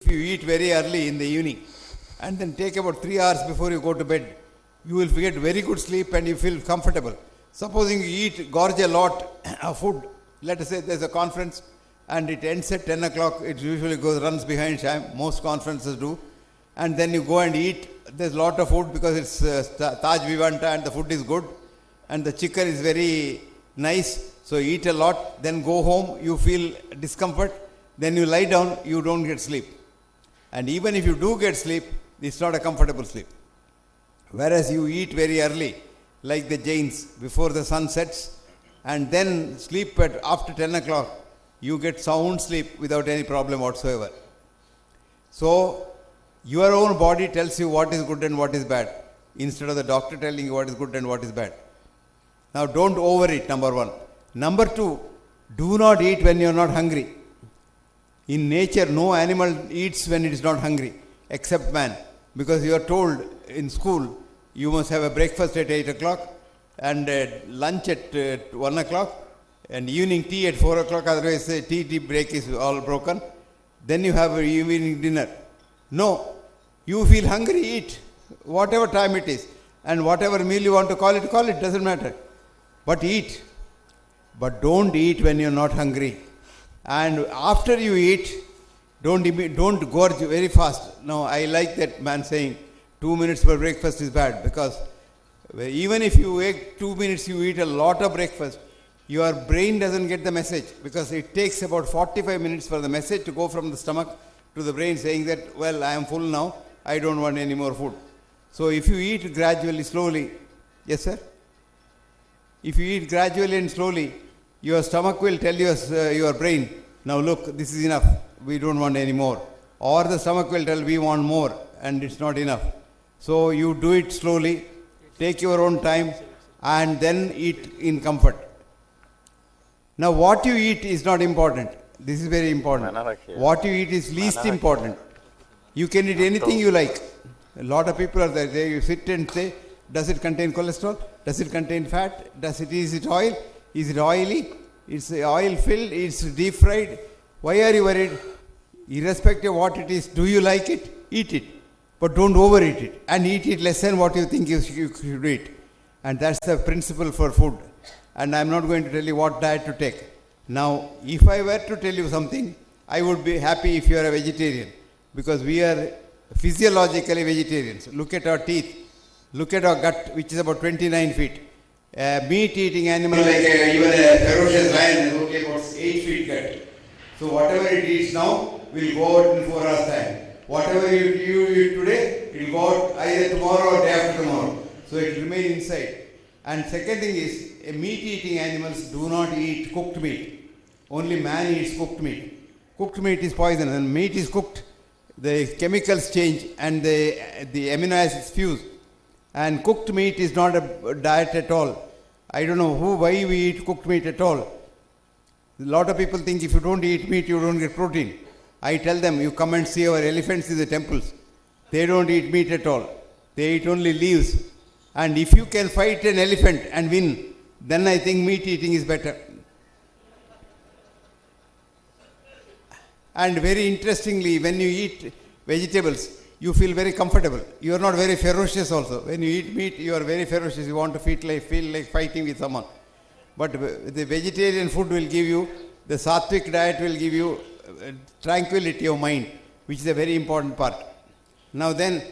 If you eat very early in the evening and then take about 3 hours before you go to bed, you will get very good sleep and you feel comfortable. Supposing you gorge a lot of food, let us say there's a conference and it ends at 10 o'clock, it usually runs behind time, most conferences do, and then you go and eat, there's a lot of food because it's Taj Vivanta and the food is good and the chicken is very nice, so you eat a lot, then go home, you feel discomfort, then you lie down, you don't get sleep. And even if you do get sleep, it's not a comfortable sleep. Whereas you eat very early, like the Jains, before the sun sets, and then sleep after 10 o'clock, you get sound sleep without any problem whatsoever. So, your own body tells you what is good and what is bad, instead of the doctor telling you what is good and what is bad. Now, don't overeat, number one. Number two, do not eat when you are not hungry. In nature, no animal eats when it is not hungry, except man. Because you are told in school, you must have a breakfast at 8 o'clock, and lunch at 1 o'clock, and evening tea at 4 o'clock, otherwise the tea break is all broken. Then you have evening dinner. No, you feel hungry, eat, whatever time it is. And whatever meal you want to call it, doesn't matter. But eat. But don't eat when you are not hungry. And after you eat, don't gorge very fast. Now, I like that man saying 2 minutes for breakfast is bad, because even if you wait 2 minutes, you eat a lot of breakfast, your brain doesn't get the message, because it takes about 45 minutes for the message to go from the stomach to the brain saying that, well, I am full now, I don't want any more food. So if you eat gradually, slowly, yes sir? If you eat gradually and slowly, your stomach will tell your brain, now look, this is enough, we don't want any more. Or the stomach will tell, we want more, and it's not enough. So you do it slowly, take your own time, and then eat in comfort. Now what you eat is not important. This is very important. What you eat is least important. You can eat anything you like. A lot of people are there, you sit and say, does it contain cholesterol? Does it contain fat? Is it oil? Is it oily? It's oil filled? It's deep fried? Why are you worried? Irrespective of what it is, do you like it? Eat it. But don't overeat it. And eat it less than what you think you should eat. And that's the principle for food. And I'm not going to tell you what diet to take. Now, if I were to tell you something, I would be happy if you are a vegetarian. Because we are physiologically vegetarians. Look at our teeth. Look at our gut, which is about 29 feet. Meat-eating animal like even a ferocious lion is only about 8 feet gut. So whatever it eats now will go out in 4 hours time. Whatever you eat today, it will go out either tomorrow or day after tomorrow. So it will remain inside. And second thing is, meat-eating animals do not eat cooked meat. Only man eats cooked meat. Cooked meat is poison. When meat is cooked, the chemicals change and the amino acids fuse. And cooked meat is not a diet at all. I don't know why we eat cooked meat at all. A lot of people think if you don't eat meat, you don't get protein. I tell them, you come and see our elephants in the temples. They don't eat meat at all. They eat only leaves. And if you can fight an elephant and win, then I think meat eating is better. And very interestingly, when you eat vegetables, you feel very comfortable. You are not very ferocious also. When you eat meat, you are very ferocious. You want to feel like fighting with someone. But the vegetarian food will give you, the sattvic diet will give you tranquility of mind, which is a very important part. Now then,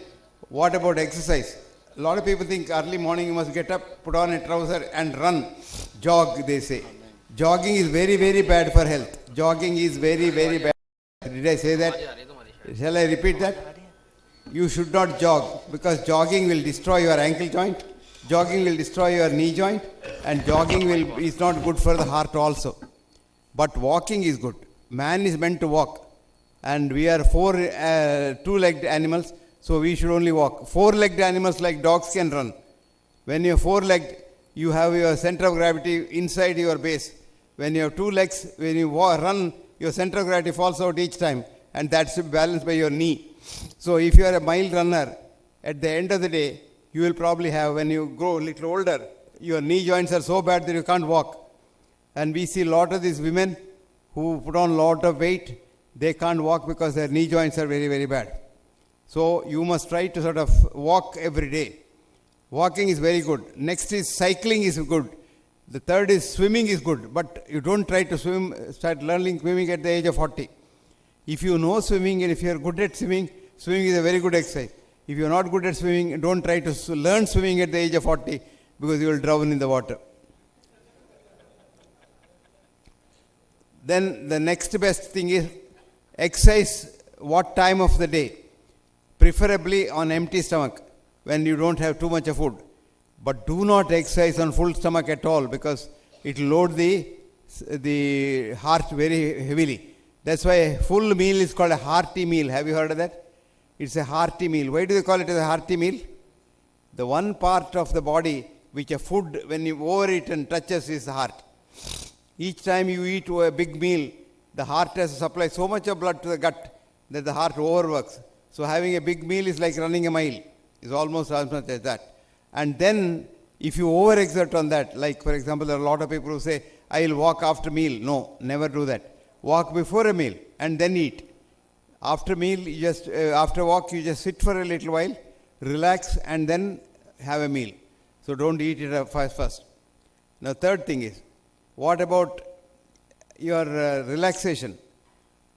what about exercise? A lot of people think early morning you must get up, put on a trouser and run. Jog, they say. Jogging is very, very bad for health. Jogging is very, very bad. Did I say that? Shall I repeat that? You should not jog, because jogging will destroy your ankle joint, jogging will destroy your knee joint, and jogging is not good for the heart also. But walking is good. Man is meant to walk, and we are two-legged animals, so we should only walk. Four-legged animals like dogs can run. When you are four-legged, you have your center of gravity inside your base. When you have two legs, when you run, your center of gravity falls out each time, and that's balanced by your knee. So if you are a mile runner, at the end of the day, you will probably have, when you grow a little older, your knee joints are so bad that you can't walk. And we see a lot of these women who put on a lot of weight, they can't walk because their knee joints are very, very bad. So you must try to sort of walk every day. Walking is very good. Next is cycling is good. The third is swimming is good. But you don't try to start learning swimming at the age of 40. If you know swimming and if you are good at swimming, swimming is a very good exercise. If you are not good at swimming, don't try to learn swimming at the age of 40 because you will drown in the water. Then the next best thing is exercise what time of the day. Preferably on empty stomach when you don't have too much of food. But do not exercise on full stomach at all because it will load the heart very heavily. That's why a full meal is called a hearty meal. Have you heard of that? It's a hearty meal. Why do they call it a hearty meal? The one part of the body which a food, when you overeat and touches, is the heart. Each time you eat a big meal, the heart has to supply so much of blood to the gut that the heart overworks. So having a big meal is like running a mile. It's almost as much as that. And then if you overexert on that, like for example, there are a lot of people who say, I will walk after meal. No, never do that. Walk before a meal and then eat. After meal, after walk, you just sit for a little while, relax and then have a meal. So don't eat it first. Now third thing is, what about your relaxation?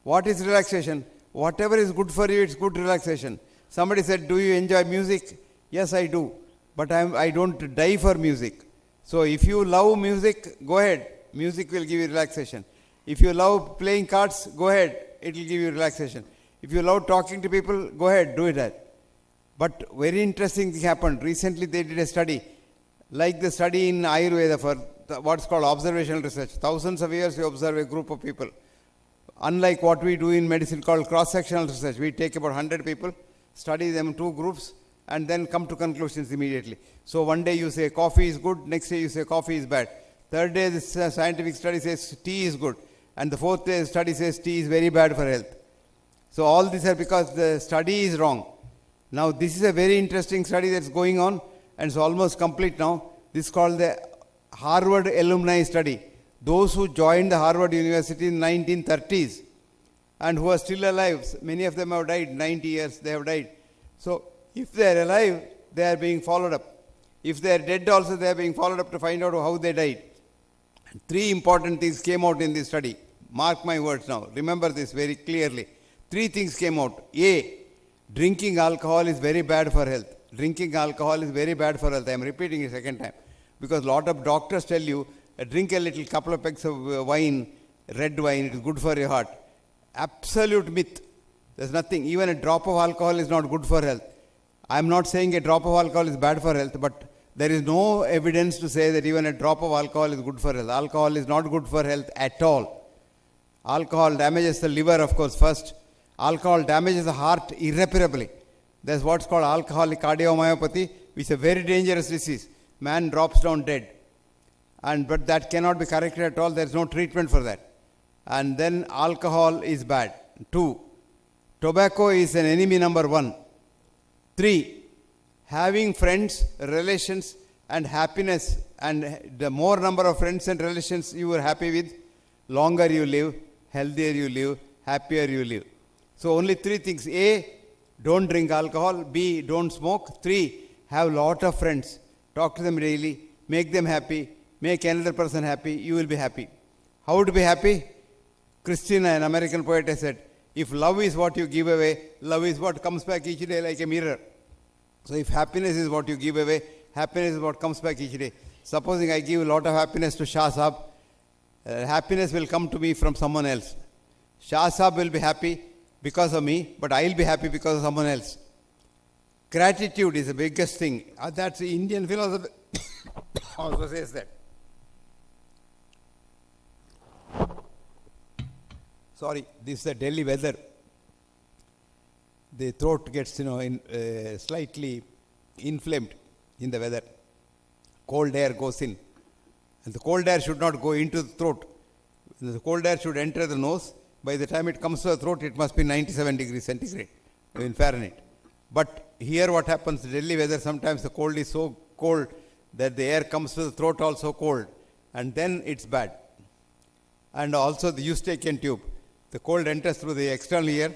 What is relaxation? Whatever is good for you, it's good relaxation. Somebody said, do you enjoy music? Yes, I do. But I don't die for music. So if you love music, go ahead. Music will give you relaxation. If you love playing cards, go ahead. It will give you relaxation. If you love talking to people, go ahead, do that. But very interesting thing happened. Recently they did a study, like the study in Ayurveda for what's called observational research. Thousands of years you observe a group of people. Unlike what we do in medicine called cross-sectional research, we take about 100 people, study them in 2 groups, and then come to conclusions immediately. So one day you say coffee is good, next day you say coffee is bad. Third day this scientific study says tea is good, and the fourth day the study says tea is very bad for health. So all these are because the study is wrong. Now this is a very interesting study that's going on, and it's almost complete now. This is called the Harvard alumni study. Those who joined the Harvard University in 1930s and who are still alive, many of them have died, 90 years they have died. So if they are alive, they are being followed up. If they are dead also, they are being followed up to find out how they died. 3 important things came out in this study. Mark my words now. Remember this very clearly. 3 things came out. A, drinking alcohol is very bad for health. Drinking alcohol is very bad for health. I am repeating it a second time. Because a lot of doctors tell you, drink a little couple of pecks of wine, red wine, it is good for your heart. Absolute myth. There's nothing. Even a drop of alcohol is not good for health. I am not saying a drop of alcohol is bad for health, but there is no evidence to say that even a drop of alcohol is good for health. Alcohol is not good for health at all. Alcohol damages the liver, of course, first. Alcohol damages the heart irreparably. There's what's called alcoholic cardiomyopathy, which is a very dangerous disease. Man drops down dead. But that cannot be corrected at all. There's no treatment for that. And then alcohol is bad. 2, tobacco is an enemy number 1. 3, having friends, relations and happiness, and the more number of friends and relations you are happy with, longer you live, healthier you live, happier you live. So only 3 things. A, don't drink alcohol. B, don't smoke. 3, have lot of friends. Talk to them daily, make them happy, make another person happy, you will be happy. How to be happy? Christina, an American poet, has said, if love is what you give away, love is what comes back each day like a mirror. So if happiness is what you give away, happiness is what comes back each day. Supposing I give a lot of happiness to Shah Sahab, happiness will come to me from someone else. Shah Sahab will be happy because of me, but I will be happy because of someone else. Gratitude is the biggest thing. That's the Indian philosophy also says that. Sorry, this is the Delhi weather. The throat gets, slightly inflamed in the weather. Cold air goes in. And the cold air should not go into the throat. The cold air should enter the nose. By the time it comes to the throat, it must be 97 degrees centigrade in Fahrenheit. But here what happens, the Delhi weather, sometimes the cold is so cold that the air comes to the throat also cold. And then it's bad. And also the Eustachian tube. the cold enters through the external ear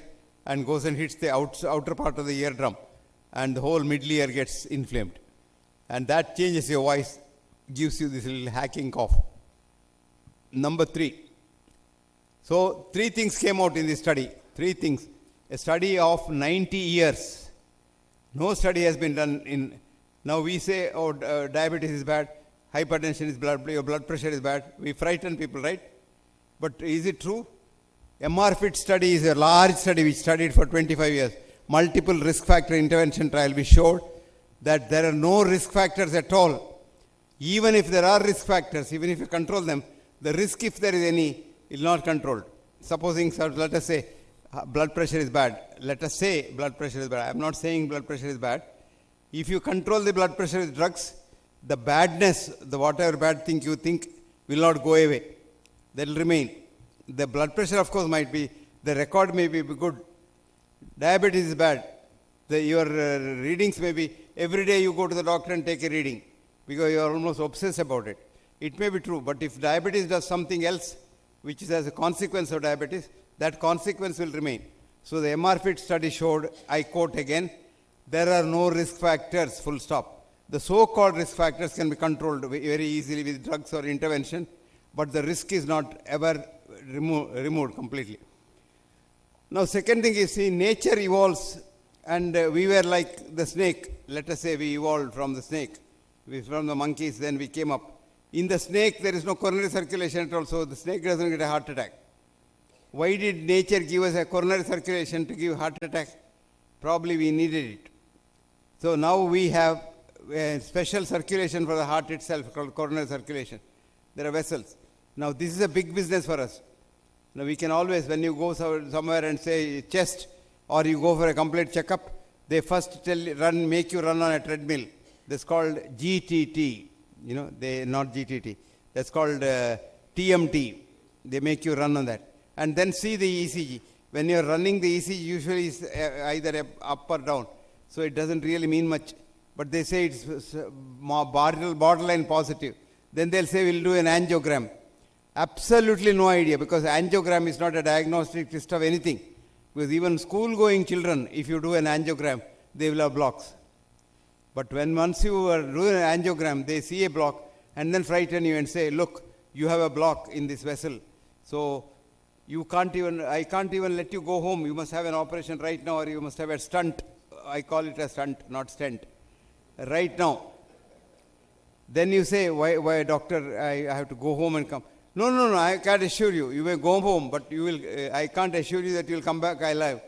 and goes and hits the outer part of the eardrum, and the whole middle ear gets inflamed. And that changes your voice, gives you this little hacking cough. Number 3. So 3 things came out in this study. 3 things. A study of 90 years. No study has been done in. Now we say, oh, diabetes is bad, hypertension is bad, your blood pressure is bad. We frighten people, right? But is it true? MRFIT study is a large study which studied for 25 years. Multiple risk factor intervention trial. We showed that there are no risk factors at all. Even if there are risk factors, even if you control them, the risk, if there is any, is not controlled. Supposing, let us say, blood pressure is bad. Let us say blood pressure is bad. I am not saying blood pressure is bad. If you control the blood pressure with drugs, the badness, the whatever bad thing you think, will not go away. That will remain. The blood pressure, of course, might be, the record may be good. Diabetes is bad. Your readings may be, every day you go to the doctor and take a reading because you are almost obsessed about it. It may be true, but if diabetes does something else, which is as a consequence of diabetes, that consequence will remain. So the MRFIT study showed, I quote again, there are no risk factors, full stop. The so-called risk factors can be controlled very easily with drugs or intervention, but the risk is not ever removed completely. Now, second thing is, see, nature evolves, and we were like the snake. Let us say we evolved from the snake. From the monkeys, then we came up. In the snake, there is no coronary circulation at all, so the snake doesn't get a heart attack. Why did nature give us a coronary circulation to give heart attack? Probably we needed it. So now we have a special circulation for the heart itself called coronary circulation. There are vessels. Now this is a big business for us. Now we can always, when you go somewhere and say chest, or you go for a complete checkup, they first make you run on a treadmill. That's called GTT. You know, not GTT. That's called TMT. They make you run on that. And then see the ECG. When you're running, the ECG usually is either up or down. So it doesn't really mean much. But they say it's borderline positive. Then they'll say we'll do an angiogram. Absolutely no idea, because angiogram is not a diagnostic test of anything. Because even school-going children, if you do an angiogram, they will have blocks. But when once you are doing an angiogram, they see a block and then frighten you and say, look, you have a block in this vessel. So I can't even let you go home. You must have an operation right now, or you must have a stunt. I call it a stunt, not stent. Right now. Then you say, why doctor, I have to go home and come. No, I can't assure you. You may go home, but I can't assure you that you will come back alive.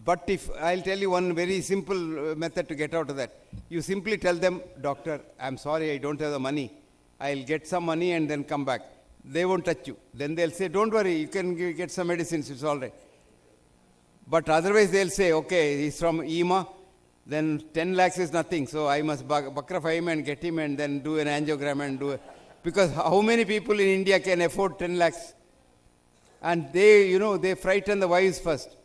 But if I'll tell you one very simple method to get out of that. You simply tell them, doctor, I'm sorry, I don't have the money. I'll get some money and then come back. They won't touch you. Then they'll say, don't worry, you can get some medicines, it's all right. But otherwise they'll say, okay, he's from EMA, then 10 lakhs is nothing, so I must bakrafy him and get him and then do an angiogram and do it. Because how many people in India can afford 10 lakhs? And they frighten the wives first.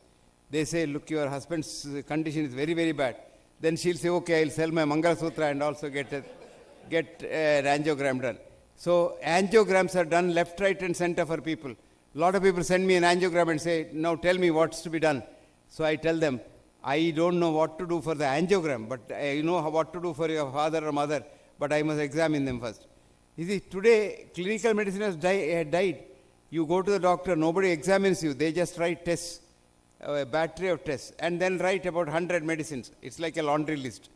They say, look, your husband's condition is very, very bad. Then she'll say, okay, I'll sell my Mangal Sutra and also get an angiogram done. So angiograms are done left, right and center for people. A lot of people send me an angiogram and say, now tell me what's to be done. So I tell them, I don't know what to do for the angiogram, but I know what to do for your father or mother, but I must examine them first. You see, today clinical medicine has died. You go to the doctor, nobody examines you. They just write tests, a battery of tests, and then write about 100 medicines. It's like a laundry list.